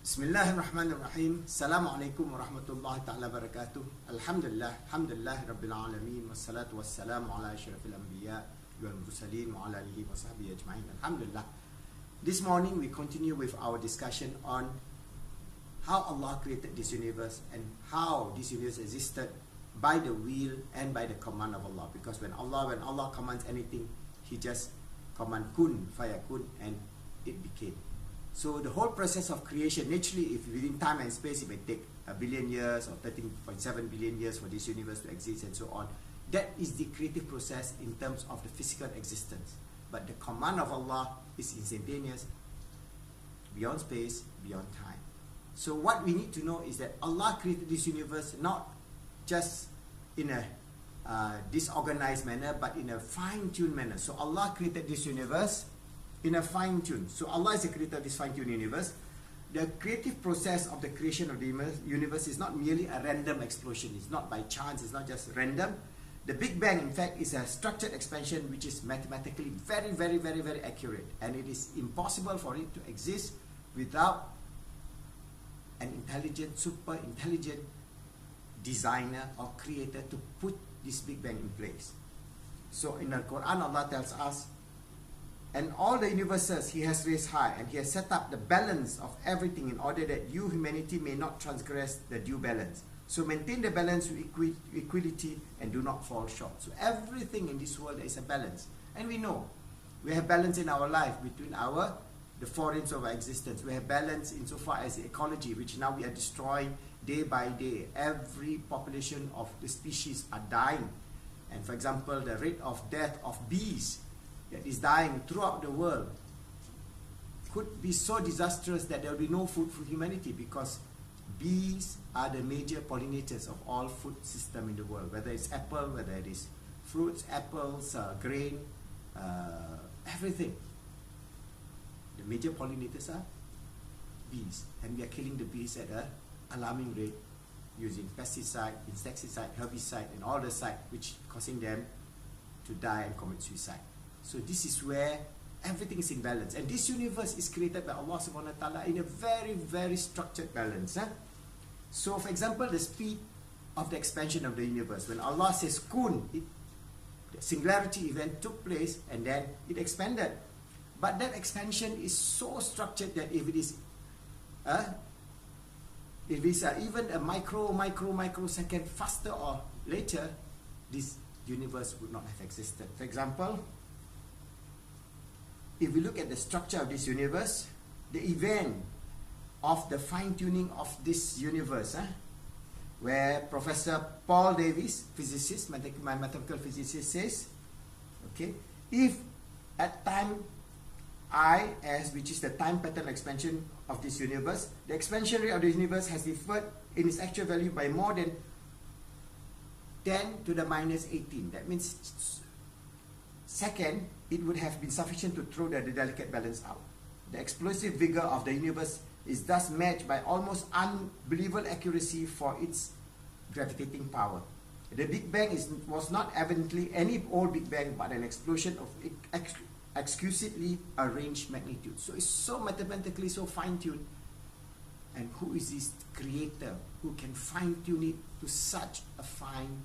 Bismillahirrahmanirrahim. Assalamualaikum warahmatullahi ta'ala wabarakatuh. Alhamdulillah rabbil alamin, wassalatu wassalamu ala asyrafil anbiya wal mursalin wa ala alihi wa sahbihi ajma'in. Alhamdulillah. This morning we continue with our discussion on how Allah created this universe and how this universe existed by the will and by the command of Allah. Because when Allah commands anything, He just command kun fayakun and it became. So the whole process of creation, naturally, if within time and space, it may take a billion years or 13.7 billion years for this universe to exist and so on. That is the creative process in terms of the physical existence. But the command of Allah is instantaneous, beyond space, beyond time. So what we need to know is that Allah created this universe not just in a disorganized manner, but in a fine-tuned manner. So Allah created this universe in a fine-tune. So Allah is the creator of this fine-tuned universe. The creative process of the creation of the universe is not merely a random explosion. It's not by chance. It's not just random. The Big Bang, in fact, is a structured expansion which is mathematically very accurate. And it is impossible for it to exist without an intelligent, super intelligent designer or creator to put this Big Bang in place. So in the Quran, Allah tells us, and all the universes He has raised high, and He has set up the balance of everything in order that you, humanity, may not transgress the due balance. So maintain the balance with equality and do not fall short. So everything in this world, there is a balance. And we know we have balance in our life between the four ends of our existence. We have balance insofar as the ecology, which now we are destroying day by day. Every population of the species are dying. And for example, the rate of death of bees that is dying throughout the world could be so disastrous that there will be no food for humanity, because bees are the major pollinators of all food system in the world, whether it's apple, whether it is fruits, apples, grain, everything. The major pollinators are bees, and we are killing the bees at an alarming rate using pesticide, insecticide, herbicide, and all the side, which causing them to die and commit suicide. So this is where everything is in balance. And this universe is created by Allah subhanahu wa ta'ala in a very structured balance. So for example, the speed of the expansion of the universe. When Allah says kun, the singularity event took place and then it expanded. But that expansion is so structured that if it is even a microsecond faster or later, this universe would not have existed. For example, if we look at the structure of this universe, the event of the fine-tuning of this universe, where Professor Paul Davies, physicist, mathematical physicist, says, okay, if at time I, which is the time pattern expansion of this universe, the expansion rate of the universe has differed in its actual value by more than 10 to the minus 18. That means second, it would have been sufficient to throw the delicate balance out. The explosive vigor of the universe is thus matched by almost unbelievable accuracy for its gravitating power. The Big Bang was not evidently any old Big Bang, but an explosion of exquisitely arranged magnitude. So it's so mathematically so fine-tuned. And who is this creator who can fine-tune it to such a fine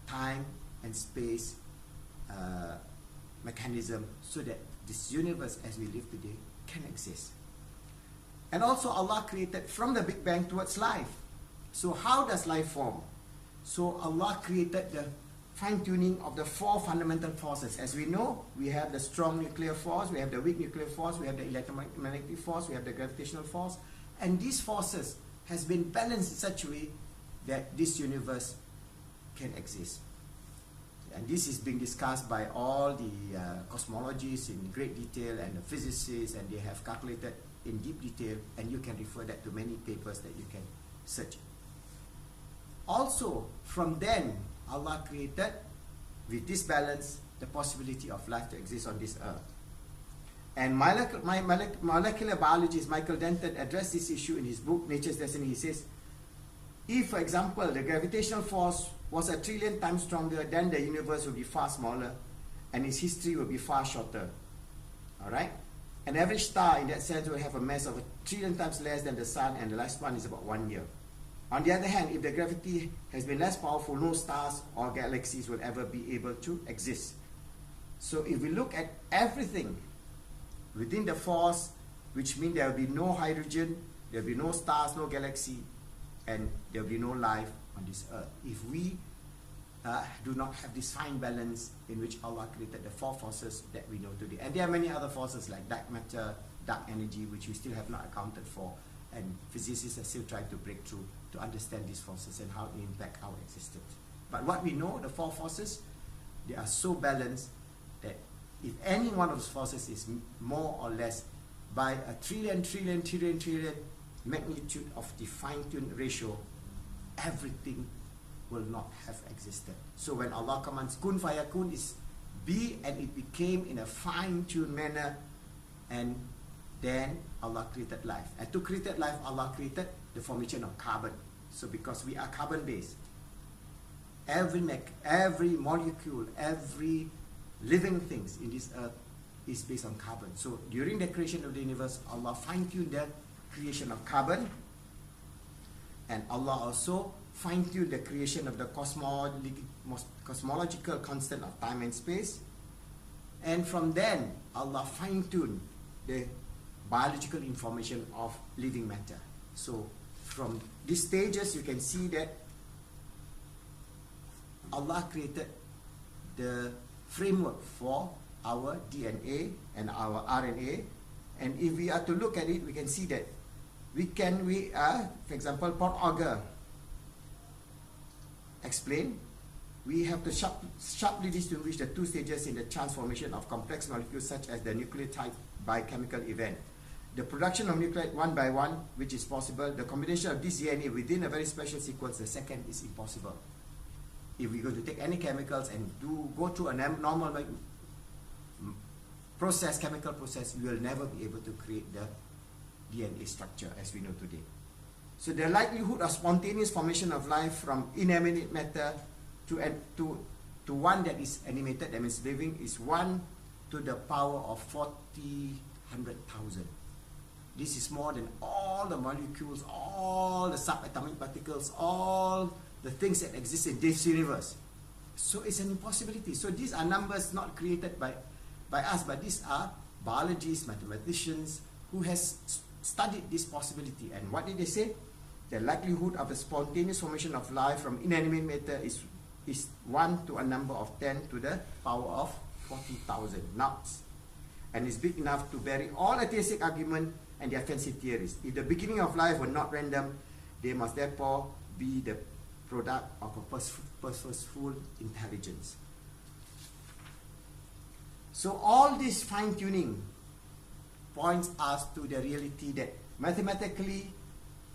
time and space mechanism, so that this universe as we live today can exist? And also Allah created from the Big Bang towards life. So how does life form? So Allah created the fine-tuning of the four fundamental forces. As we know, we have the strong nuclear force, we have the weak nuclear force, we have the electromagnetic force, we have the gravitational force, and these forces has been balanced in such a way that this universe can exist. And this is being discussed by all the cosmologists in great detail, and the physicists, and they have calculated in deep detail, and you can refer that to many papers that you can search. Also, from then, Allah created, with this balance, the possibility of life to exist on this earth. And molecular biologist Michael Denton addressed this issue in his book, Nature's Destiny. He says, if, for example, the gravitational force was 1 trillion times stronger, then the universe would be far smaller and its history would be far shorter. Alright? An average star in that sense will have a mass of 1 trillion times less than the sun, and the lifespan is about 1 year. On the other hand, if the gravity has been less powerful, no stars or galaxies will ever be able to exist. So if we look at everything within the force, which means there will be no hydrogen, there will be no stars, no galaxy, and there will be no life on this earth. If we do not have this fine balance in which Allah created the 4 forces that we know today. And there are many other forces like dark matter, dark energy, which we still have not accounted for, and physicists are still trying to break through to understand these forces and how they impact our existence. But what we know, the 4 forces, they are so balanced that if any one of those forces is more or less by a trillion magnitude of the fine-tuned ratio, everything will not have existed. So when Allah commands kun fayakun, is be, and it became in a fine-tuned manner, and then Allah created life. And to create life, Allah created the formation of carbon. So because we are carbon-based, every molecule, every living things in this earth is based on carbon. So during the creation of the universe, Allah fine-tuned the creation of carbon, and Allah also fine-tuned the creation of the cosmological constant of time and space. And from then, Allah fine-tuned the biological information of living matter. So from these stages, you can see that Allah created the framework for our DNA and our RNA. And if we are to look at it, we can see that for example, Port Auger explain, we have to sharply distinguish the 2 stages in the transformation of complex molecules such as the nucleotide by chemical event. The production of nucleotide one by one, which is possible. The combination of this DNA within a very special sequence, the second is impossible. If we're going to take any chemicals and go through a normal process, chemical process, we will never be able to create the DNA structure as we know today. So the likelihood of spontaneous formation of life from inanimate matter to one that is animated, that means living, is 1 to the power of 40,000. This is more than all the molecules, all the subatomic particles, all the things that exist in this universe. So it's an impossibility. So these are numbers not created by us, but these are biologists, mathematicians who has studied this possibility. And what did they say? The likelihood of the spontaneous formation of life from inanimate matter is 1 to a number of 10 to the power of 40,000 knots. And is big enough to bury all atheistic argument and their fancy theories. If the beginning of life were not random, they must therefore be the product of a purposeful intelligence. So all this fine-tuning points us to the reality that mathematically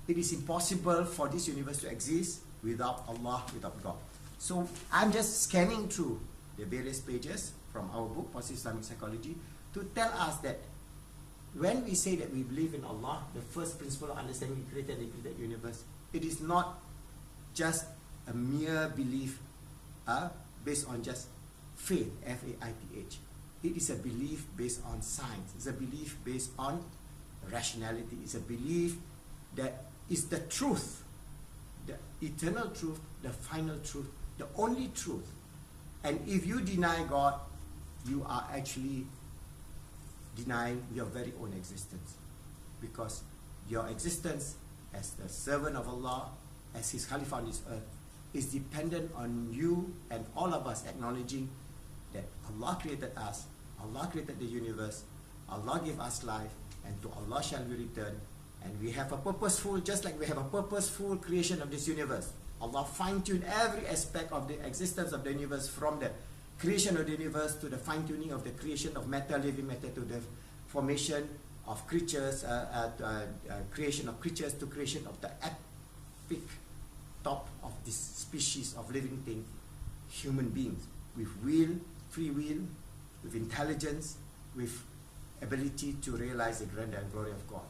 it is impossible for this universe to exist without Allah, without God. So I'm just scanning through the various pages from our book, Positive Islamic Psychology, to tell us that when we say that we believe in Allah, the first principle of understanding we created the universe, it is not just a mere belief based on just faith, F-A-I-T-H. It is a belief based on science. It's a belief based on rationality. It's a belief that is the truth, the eternal truth, the final truth, the only truth. And if you deny God, you are actually denying your very own existence, because your existence as the servant of Allah, as His Khalifa on this earth, is dependent on you and all of us acknowledging that Allah created us, Allah created the universe, Allah gave us life, and to Allah shall we return. And we have a purposeful, just like we have a purposeful creation of this universe. Allah fine-tuned every aspect of the existence of the universe, from the creation of the universe to the fine-tuning of the creation of matter, living matter, to the formation of creatures, creation of creatures, to creation of the epic top of this species of living thing, human beings, with will, free will, with intelligence, with ability to realize the grandeur and glory of God.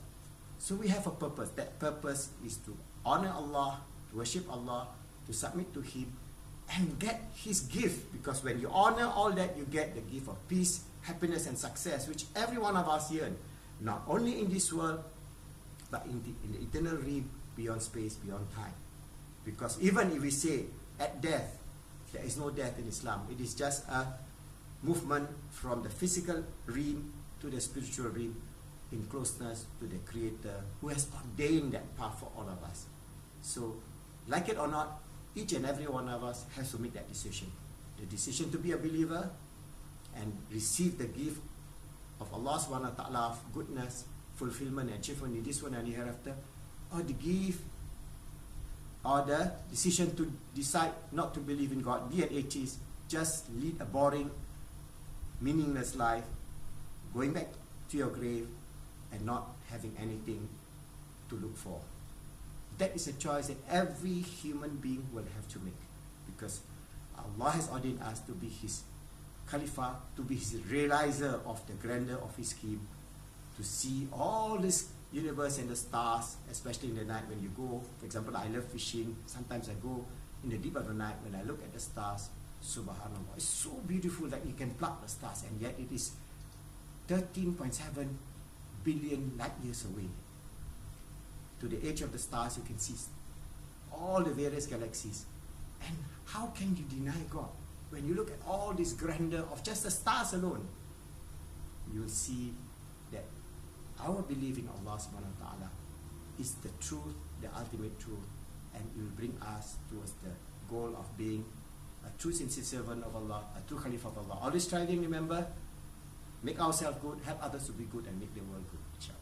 So we have a purpose. That purpose is to honor Allah, to worship Allah, to submit to Him, and get His gift. Because when you honor all that, you get the gift of peace, happiness, and success, which every one of us yearn. not only in this world, but in the eternal realm, beyond space, beyond time. Because even if we say at death, there is no death in Islam. It is just a movement from the physical realm to the spiritual realm in closeness to the Creator who has ordained that path for all of us. So, like it or not, each and every one of us has to make that decision. The decision to be a believer and receive the gift of Allah subhanahu wa ta'ala of goodness, fulfillment and achievement in this one and the hereafter, or the gift or the decision to decide not to believe in God, be an atheist, just lead a boring, meaningless life, going back to your grave and not having anything to look for. That is a choice that every human being will have to make, because Allah has ordained us to be His Khalifa, to be His realizer of the grandeur of His scheme, to see all this universe and the stars, especially in the night when you go. For example, I love fishing. Sometimes I go in the deep of the night when I look at the stars. Subhanallah, it's so beautiful that you can pluck the stars, and yet it is 13.7 billion light years away. To the edge of the stars, you can see all the various galaxies. And how can you deny God? When you look at all this grandeur of just the stars alone, you will see that our belief in Allah subhanahu wa ta'ala is the truth, the ultimate truth, and it will bring us towards the goal of being a true sincere servant of Allah, a true Khalifah of Allah. Always striving, remember, make ourselves good, help others to be good, and make the world good, inshallah.